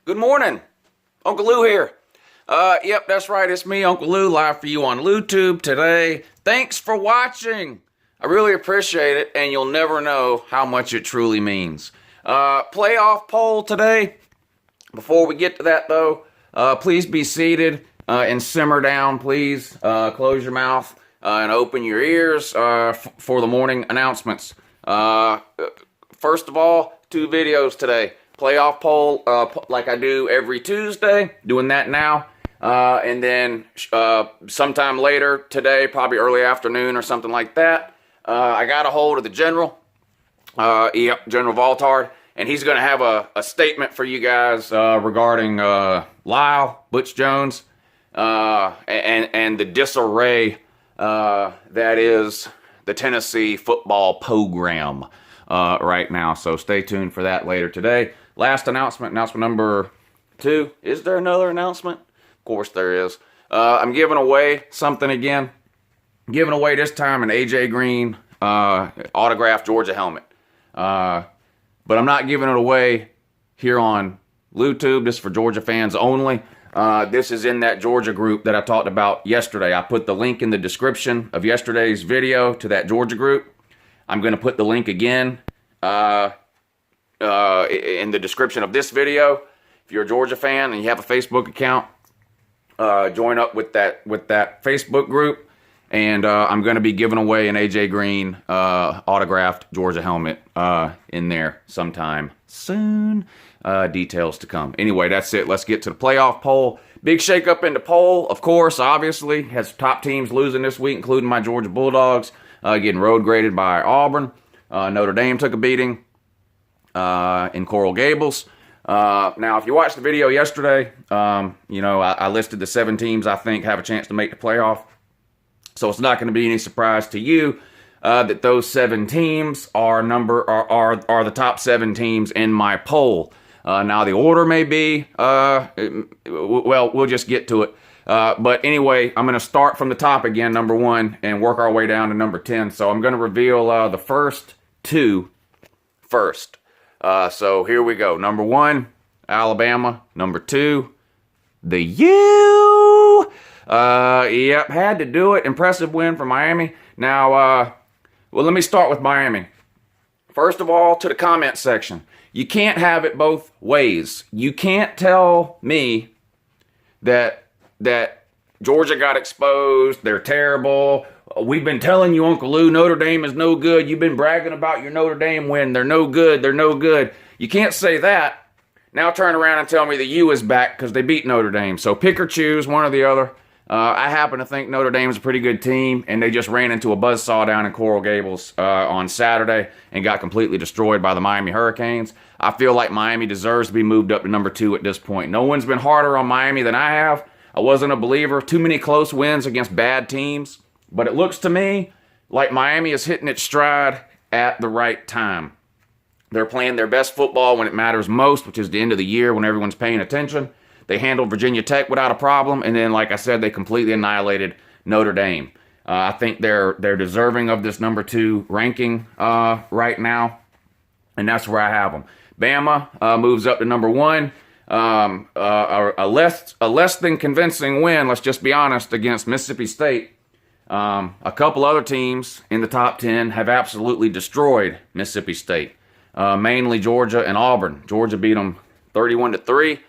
Good morning. Uncle Lou here. Yep, that's right. It's me, Uncle Lou, live for you on YouTube today. Thanks for watching. I really appreciate it, and you'll never know how much it truly means. Playoff poll today. Before we get to that, though, please be seated and simmer down, please. Close your mouth and open your ears for the morning announcements. First of all, 2 videos today. Playoff poll, like I do every Tuesday, doing that now. And then sometime later today, probably early afternoon or something like that, I got a hold of the General, General Valtard, and he's going to have a statement for you guys regarding Lyle, Butch Jones, and the disarray that is the Tennessee football program right now. So stay tuned for that later today. Last announcement number 2. Is there another announcement? Of course there is. I'm giving away something again. Giving away this time an AJ Green autographed Georgia helmet. But I'm not giving it away here on YouTube. This is for Georgia fans only. This is in that Georgia group that I talked about yesterday. I put the link in the description of yesterday's video to that Georgia group. I'm going to put the link again in the description of this video. If you're a Georgia fan and you have a Facebook account, join up with that Facebook group, and I'm going to be giving away an AJ Green autographed Georgia helmet in there sometime soon. Details to come. Anyway, that's it. Let's get to the playoff poll. Big shakeup in the poll, of course, obviously. Has top teams losing this week, including my Georgia Bulldogs, getting road graded by Auburn. Notre Dame took a beating in Coral Gables. Now, if you watched the video yesterday, I listed the 7 teams I think have a chance to make the playoff. So it's not going to be any surprise to you that those 7 teams are the top 7 teams in my poll. Now, the order may be, well, we'll just get to it. But anyway, I'm going to start from the top again, number 1, and work our way down to number 10. So I'm going to reveal the first 2 first. So here we go. Number 1, Alabama. Number 2, the U. Yep, had to do it. Impressive win for Miami. Now, well, let me start with Miami. First of all, to the comment section. You can't have it both ways. You can't tell me that Georgia got exposed, they're terrible. We've been telling you, Uncle Lou, Notre Dame is no good. You've been bragging about your Notre Dame win. They're no good. They're no good. You can't say that. Now turn around and tell me the U is back because they beat Notre Dame. So pick or choose, one or the other. I happen to think Notre Dame's a pretty good team, and they just ran into a buzzsaw down in Coral Gables on Saturday and got completely destroyed by the Miami Hurricanes. I feel like Miami deserves to be moved up to number 2 at this point. No one's been harder on Miami than I have. I wasn't a believer. Too many close wins against bad teams. But it looks to me like Miami is hitting its stride at the right time. They're playing their best football when it matters most, which is the end of the year when everyone's paying attention. They handled Virginia Tech without a problem, and then, like I said, they completely annihilated Notre Dame. I think they're deserving of this number 2 ranking right now, and that's where I have them. Bama moves up to number 1. A less than convincing win, let's just be honest, against Mississippi State. A couple other teams in the top 10 have absolutely destroyed Mississippi State, mainly Georgia and Auburn. Georgia beat them 31-3.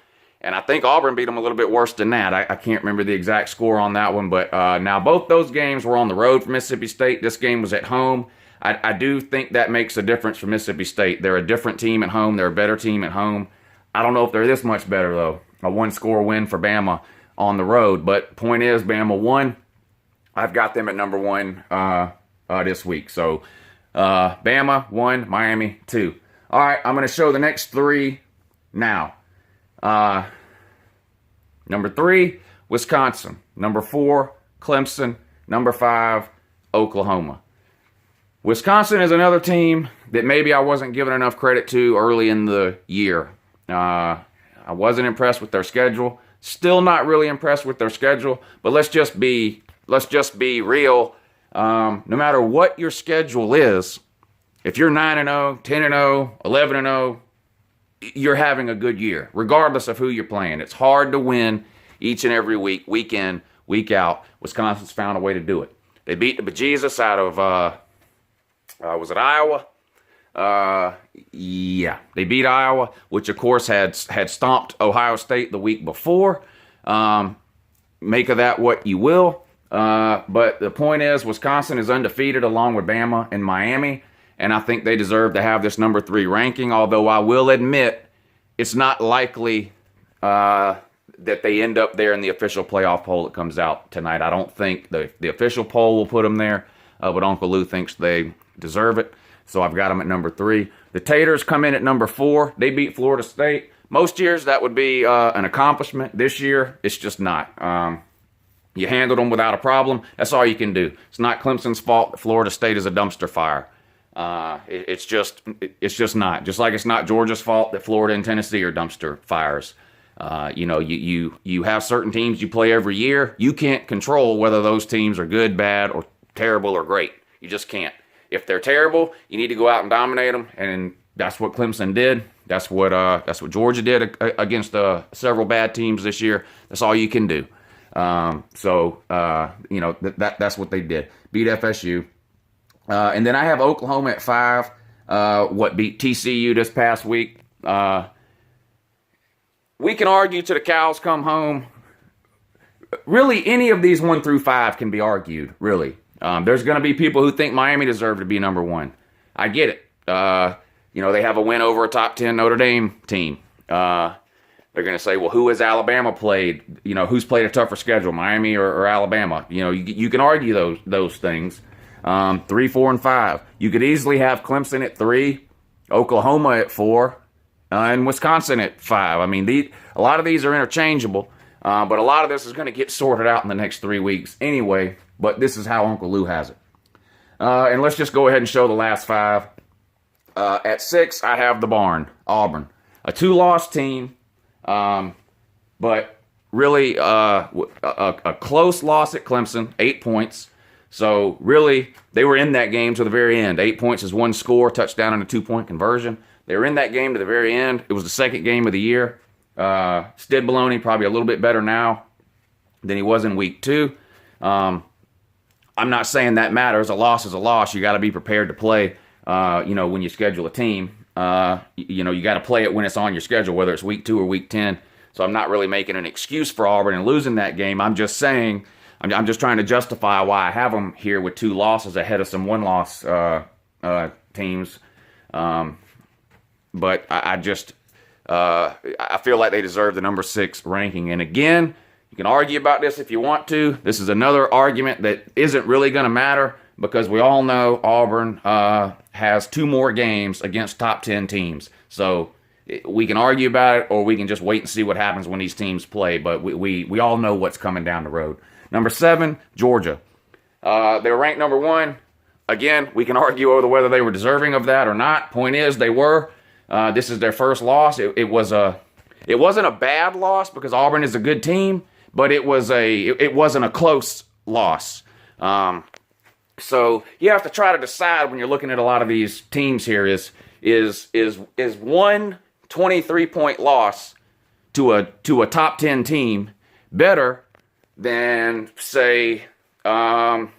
And I think Auburn beat them a little bit worse than that. I can't remember the exact score on that one. But now both those games were on the road for Mississippi State. This game was at home. I do think that makes a difference for Mississippi State. They're a different team at home. They're a better team at home. I don't know if they're this much better, though. A 1-score win for Bama on the road. But point is, Bama won. I've got them at number 1 this week. So Bama 1, Miami 2. All right, I'm going to show the next 3 now. Number 3, Wisconsin. Number 4, Clemson. Number 5, Oklahoma. Wisconsin is another team that maybe I wasn't giving enough credit to early in the year. I wasn't impressed with their schedule. Still not really impressed with their schedule. But let's just be real. No matter what your schedule is, if you're 9-0, 10-0, 11-0, you're having a good year, regardless of who you're playing. It's hard to win each and every week, week in, week out. Wisconsin's found a way to do it. They beat the bejesus out of, was it Iowa? Yeah, they beat Iowa, which of course had stomped Ohio State the week before. Make of that what you will. But the point is, Wisconsin is undefeated along with Bama and Miami, and I think they deserve to have this number 3 ranking, although I will admit it's not likely that they end up there in the official playoff poll that comes out tonight. I don't think the official poll will put them there, but Uncle Lou thinks they deserve it, so I've got them at number 3. The Taters come in at number 4. They beat Florida State. Most years that would be an accomplishment. This year, it's just not. You handled them without a problem. That's all you can do. It's not Clemson's fault that Florida State is a dumpster fire. It's just not. Just like it's not Georgia's fault that Florida and Tennessee are dumpster fires. You have certain teams you play every year. You can't control whether those teams are good, bad, or terrible or great. You just can't. If they're terrible, you need to go out and dominate them, and that's what Clemson did. That's what Georgia did against several bad teams this year. That's all you can do. That's what they did. Beat FSU. And then I have Oklahoma at 5. Beat TCU this past week. We can argue till the cows come home. Really, any of these 1 through 5 can be argued, really. There's going to be people who think Miami deserved to be number 1. I get it. They have a win over a top 10 Notre Dame team. They're going to say, well, who has Alabama played? Who's played a tougher schedule, Miami or Alabama? You can argue those things. 3, 4, and 5. You could easily have Clemson at 3, Oklahoma at 4, and Wisconsin at 5. I mean, a lot of these are interchangeable, but a lot of this is going to get sorted out in the next 3 weeks anyway, but this is how Uncle Lou has it. And let's just go ahead and show the last 5. At 6, I have the barn, Auburn. A 2-loss team, but really a close loss at Clemson, 8 points. So really, they were in that game to the very end. 8 points is 1 score, touchdown and a 2-point conversion. They were in that game to the very end. It was the second game of the year. Stid Baloney probably a little bit better now than he was in week 2. I'm not saying that matters. A loss is a loss. You got to be prepared to play. When you schedule a team, you got to play it when it's on your schedule, whether it's week 2 or week 10. So I'm not really making an excuse for Auburn and losing that game. I'm just saying, I'm just trying to justify why I have them here with 2 losses ahead of some 1-loss teams. But I feel like they deserve the number 6 ranking. And again, you can argue about this if you want to. This is another argument that isn't really going to matter, because we all know Auburn has 2 more games against top 10 teams. So we can argue about it, or we can just wait and see what happens when these teams play. But we all know what's coming down the road. Number 7, Georgia. They were ranked number 1. Again, we can argue over whether they were deserving of that or not. Point is, they were. This is their first loss. It wasn't a bad loss because Auburn is a good team, but it wasn't a close loss. So you have to try to decide when you're looking at a lot of these teams here is one 23-point loss to a top 10 team better than, say, an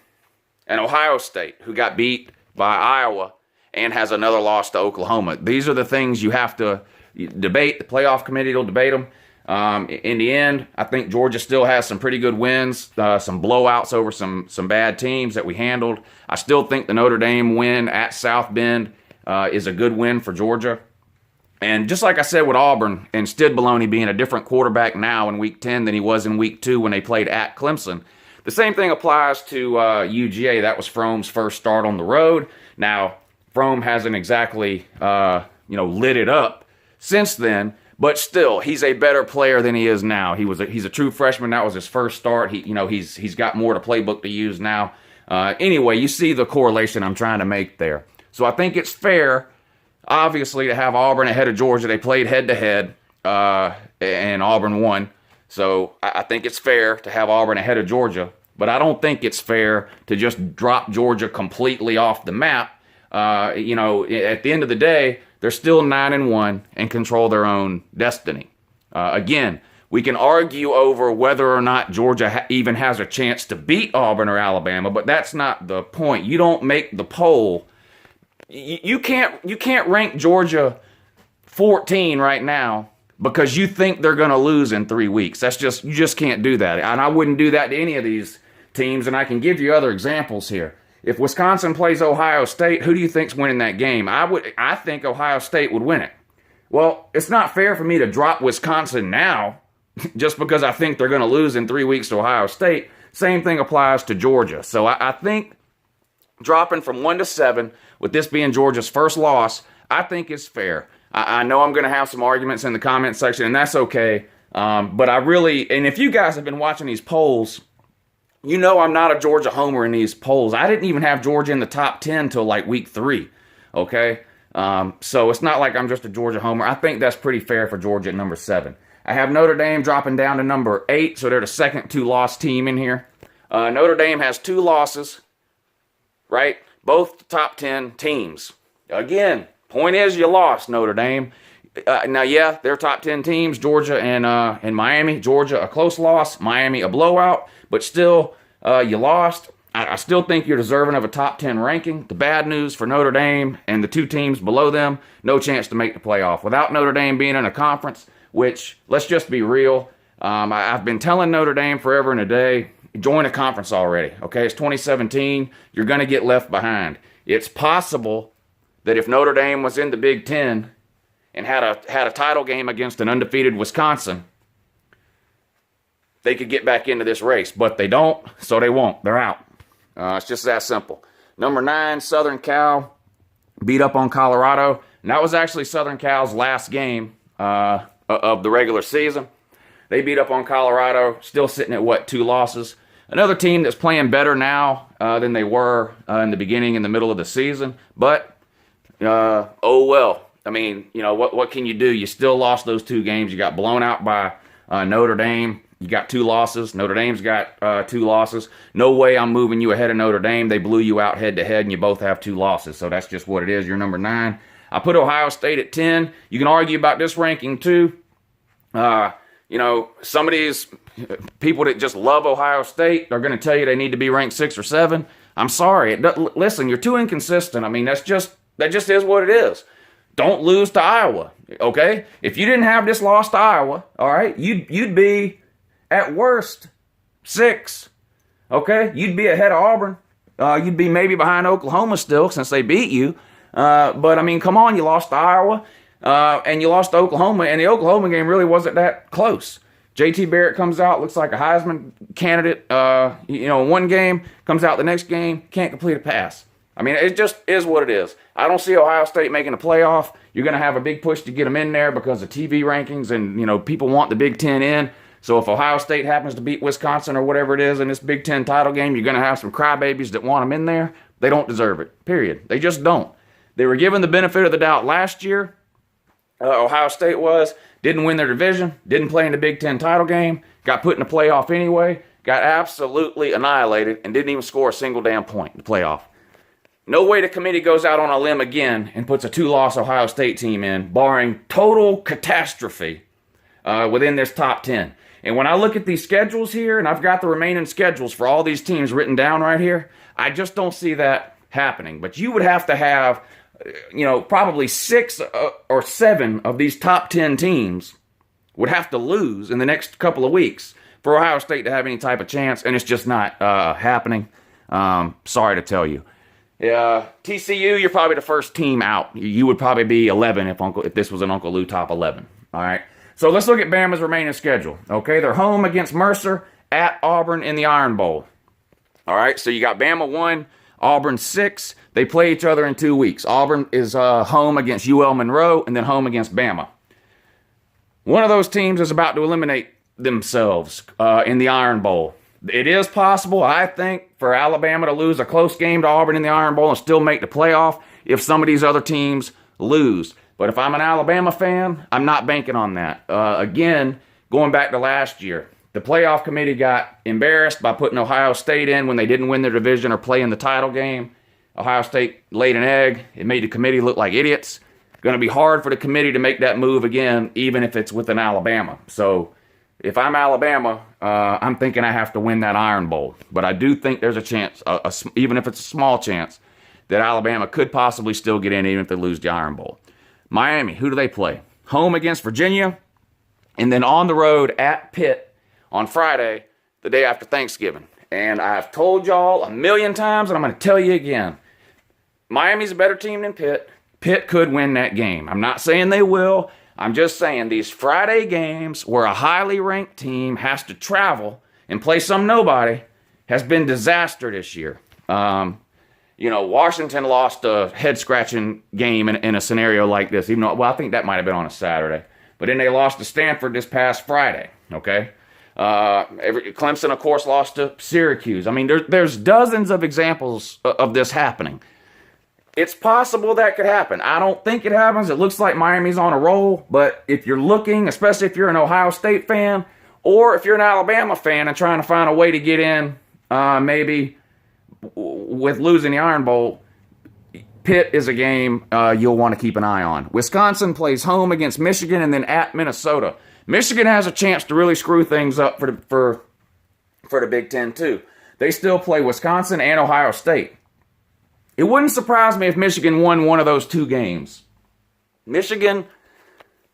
Ohio State who got beat by Iowa and has another loss to Oklahoma. These are the things you have to debate. The playoff committee will debate them. In the end, I think Georgia still has some pretty good wins, some blowouts over some bad teams that we handled. I still think the Notre Dame win at South Bend is a good win for Georgia. And just like I said with Auburn and Stid Baloney being a different quarterback now in Week 10 than he was in Week 2 when they played at Clemson, the same thing applies to UGA. That was Fromm's first start on the road. Now, Fromm hasn't exactly lit it up since then, but still, he's a better player than he is now. He's a true freshman. That was his first start. He's got more to playbook to use now. Anyway, you see the correlation I'm trying to make there. So I think it's fair, obviously, to have Auburn ahead of Georgia. They played head-to-head, and Auburn won. So I think it's fair to have Auburn ahead of Georgia. But I don't think it's fair to just drop Georgia completely off the map. At the end of the day, they're still 9-1 and control their own destiny. Again, we can argue over whether or not Georgia even has a chance to beat Auburn or Alabama, but that's not the point. You don't make the poll. You can't rank Georgia 14 right now because you think they're going to lose in 3 weeks. You just can't do that. And I wouldn't do that to any of these teams, and I can give you other examples here. If Wisconsin plays Ohio State, who do you think's winning that game? I think Ohio State would win it. Well, it's not fair for me to drop Wisconsin now just because I think they're going to lose in 3 weeks to Ohio State. Same thing applies to Georgia. So I think dropping from 1 to 7, with this being Georgia's first loss, I think is fair. I know I'm going to have some arguments in the comment section, and that's okay. But and if you guys have been watching these polls, you know I'm not a Georgia homer in these polls. I didn't even have Georgia in the top 10 till like week 3, okay? So it's not like I'm just a Georgia homer. I think that's pretty fair for Georgia at number 7. I have Notre Dame dropping down to number 8, so they're the second 2-loss team in here. Notre Dame has 2 losses, right? Both top 10 teams. Again, point is you lost, Notre Dame. Now, yeah, they're top 10 teams, Georgia and Miami. Georgia, a close loss. Miami, a blowout. But still, you lost. I still think you're deserving of a top 10 ranking. The bad news for Notre Dame and the 2 teams below them, no chance to make the playoff. Without Notre Dame being in a conference, which, let's just be real, I've been telling Notre Dame forever and a day, join a conference already. Okay, it's 2017. You're going to get left behind. It's possible that if Notre Dame was in the Big Ten and had a title game against an undefeated Wisconsin, they could get back into this race. But they don't, so they won't. They're out. It's just that simple. Number 9, Southern Cal beat up on Colorado. And that was actually Southern Cal's last game of the regular season. They beat up on Colorado, still sitting at, 2 losses. Another team that's playing better now than they were in the beginning and the middle of the season. But, oh well. I mean, what can you do? You still lost those 2 games. You got blown out by Notre Dame. You got 2 losses. Notre Dame's got 2 losses. No way I'm moving you ahead of Notre Dame. They blew you out head-to-head, and you both have 2 losses. So that's just what it is. You're number 9. I put Ohio State at 10. You can argue about this ranking, too. Some of these people that just love Ohio State are going to tell you they need to be ranked 6 or 7. I'm sorry. Listen, you're too inconsistent. I mean, that just is what it is. Don't lose to Iowa, okay? If you didn't have this loss to Iowa, all right, you'd be at worst 6, okay? You'd be ahead of Auburn. You'd be maybe behind Oklahoma still since they beat you. But, I mean, come on, you lost to Iowa. And you lost to Oklahoma, and the Oklahoma game really wasn't that close. J.T. Barrett comes out, looks like a Heisman candidate, one game, comes out the next game, can't complete a pass. I mean, it just is what it is. I don't see Ohio State making a playoff. You're going to have a big push to get them in there because of TV rankings, and, people want the Big Ten in. So if Ohio State happens to beat Wisconsin or whatever it is in this Big Ten title game, you're going to have some crybabies that want them in there. They don't deserve it, period. They just don't. They were given the benefit of the doubt last year. Ohio State didn't win their division, didn't play in the Big Ten title game, got put in the playoff anyway, got absolutely annihilated, and didn't even score a single damn point in the playoff. No way the committee goes out on a limb again and puts a 2-loss Ohio State team in, barring total catastrophe within this top 10. And when I look at these schedules here, and I've got the remaining schedules for all these teams written down right here, I just don't see that happening. But you would have to have probably 6 or 7 of these top 10 teams would have to lose in the next couple of weeks for Ohio State to have any type of chance, and it's just not happening. Sorry to tell you. TCU, you're probably the first team out. You would probably be 11 if this was an Uncle Lou top 11. All right. So let's look at Bama's remaining schedule. Okay, they're home against Mercer, at Auburn in the Iron Bowl. All right, so you got Bama 1, Auburn 6. They play each other in 2 weeks. Auburn is home against UL Monroe and then home against Bama. One of those teams is about to eliminate themselves in the Iron Bowl. It is possible, I think, for Alabama to lose a close game to Auburn in the Iron Bowl and still make the playoff if some of these other teams lose. But if I'm an Alabama fan, I'm not banking on that. Again, going back to last year, the playoff committee got embarrassed by putting Ohio State in when they didn't win their division or play in the title game. Ohio State laid an egg. It made the committee look like idiots. going to be hard for the committee to make that move again, even if it's with an Alabama. So if I'm Alabama, I'm thinking I have to win that Iron Bowl. But I do think there's a chance, even if it's a small chance, that Alabama could possibly still get in even if they lose the Iron Bowl. Miami, who do they play? Home against Virginia, and then on the road at Pitt on Friday, the day after Thanksgiving. And I've told y'all a million times, and I'm going to tell you again, Miami's a better team than Pitt. Pitt could win that game. I'm not saying they will. I'm just saying these Friday games where a highly ranked team has to travel and play some nobody has been disaster this year. Washington lost a head-scratching game in a scenario like this, even though, well, I think that might have been on a Saturday. But then they lost to Stanford this past Friday, okay? Clemson, of course, lost to Syracuse. I mean, there's dozens of examples of this happening. It's possible that could happen. I don't think it happens. It looks like Miami's on a roll. But if you're looking, especially if you're an Ohio State fan, or if you're an Alabama fan and trying to find a way to get in, maybe with losing the Iron Bowl, Pitt is a game you'll want to keep an eye on. Wisconsin plays home against Michigan and then at Minnesota. Michigan has a chance to really screw things up for the Big Ten, too. They still play Wisconsin and Ohio State. It wouldn't surprise me if Michigan won one of those two games. Michigan,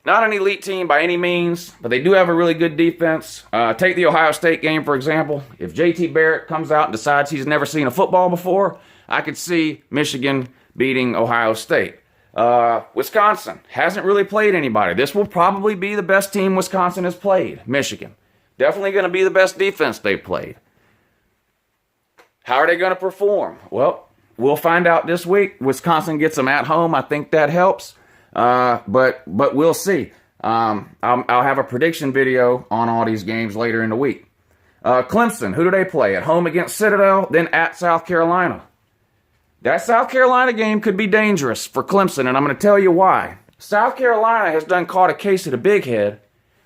not an elite team by any means, but they do have a really good defense. Take the Ohio State game, for example. If J.T. Barrett comes out and decides he's never seen a football before, I could see Michigan beating Ohio State. Wisconsin hasn't really played anybody. This will probably be the best team Wisconsin has played, Michigan. Definitely going to be the best defense they've played. How are they going to perform? Well, we'll find out this week. Wisconsin gets them at home. I think that helps. But we'll see. I'll have a prediction video on all these games later in the week. Clemson, who do they play? At home against Citadel, then at South Carolina. That South Carolina game could be dangerous for Clemson, and I'm going to tell you why. South Carolina has done caught a case of the big head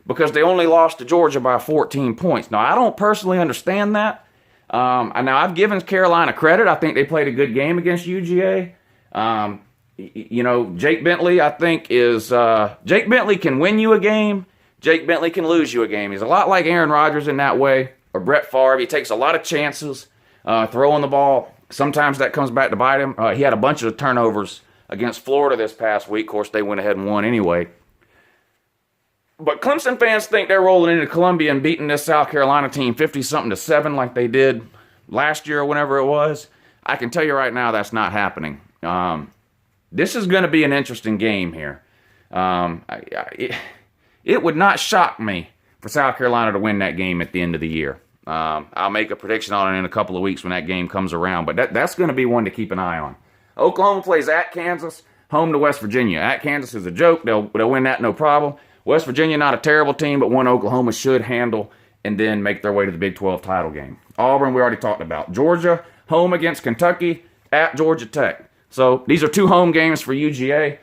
because they only lost to Georgia by 14 points. Now, I don't personally understand that. Now, I've given Carolina credit. I think they played a good game against UGA. Jake Bentley, I think, Jake Bentley can win you a game. Jake Bentley can lose you a game. He's a lot like Aaron Rodgers in that way, or Brett Favre. He takes a lot of chances throwing the ball. Sometimes that comes back to bite him. He had a bunch of turnovers against Florida this past week. Of course, they went ahead and won anyway. But Clemson fans think they're rolling into Columbia and beating this South Carolina team 50-something to 7 like they did last year or whenever it was. I can tell you right now that's not happening. This is going to be an interesting game here. It would not shock me for South Carolina to win that game at the end of the year. I'll make a prediction on it in a couple of weeks when that game comes around, but that's going to be one to keep an eye on. Oklahoma plays at Kansas, home to West Virginia. At Kansas is a joke. They'll win that no problem. West Virginia, not a terrible team, but one Oklahoma should handle and then make their way to the Big 12 title game. Auburn, we already talked about. Georgia, home against Kentucky, at Georgia Tech. So these are two home games for UGA.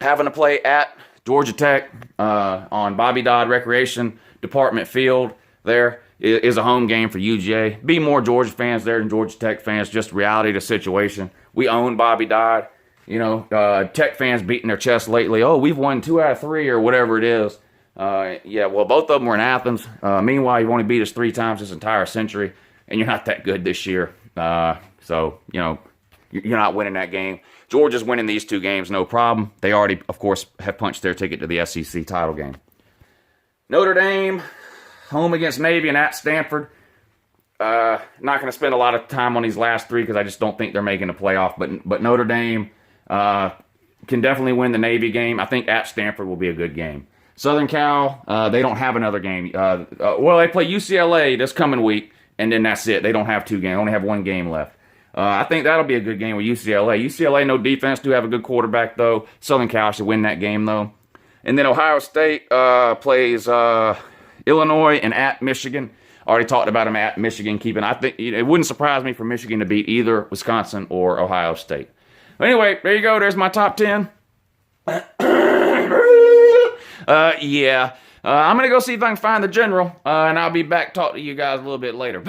Having to play at Georgia Tech on Bobby Dodd Recreation Department Field there is a home game for UGA. Be more Georgia fans there than Georgia Tech fans. Just reality of the situation. We own Bobby Dodd. Tech fans beating their chest lately. Oh, we've won 2 out of 3 or whatever it is. Well, both of them were in Athens. Meanwhile, you've only beat us 3 times this entire century, and you're not that good this year. So, you're not winning that game. Georgia's winning these 2 games, no problem. They already, of course, have punched their ticket to the SEC title game. Notre Dame, home against Navy and at Stanford. Not going to spend a lot of time on these last 3 because I just don't think they're making the playoff. But Notre Dame can definitely win the Navy game. I think at Stanford will be a good game. Southern Cal, they don't have another game. They play UCLA this coming week, and then that's it. They don't have 2 games. They only have 1 game left. I think that'll be a good game with UCLA. UCLA, no defense, do have a good quarterback, though. Southern Cal should win that game, though. And then Ohio State plays Illinois and at Michigan. Already talked about them at Michigan keeping. I think it wouldn't surprise me for Michigan to beat either Wisconsin or Ohio State. Anyway, there you go. There's my top 10. I'm going to go see if I can find the general, and I'll be back talking to you guys a little bit later.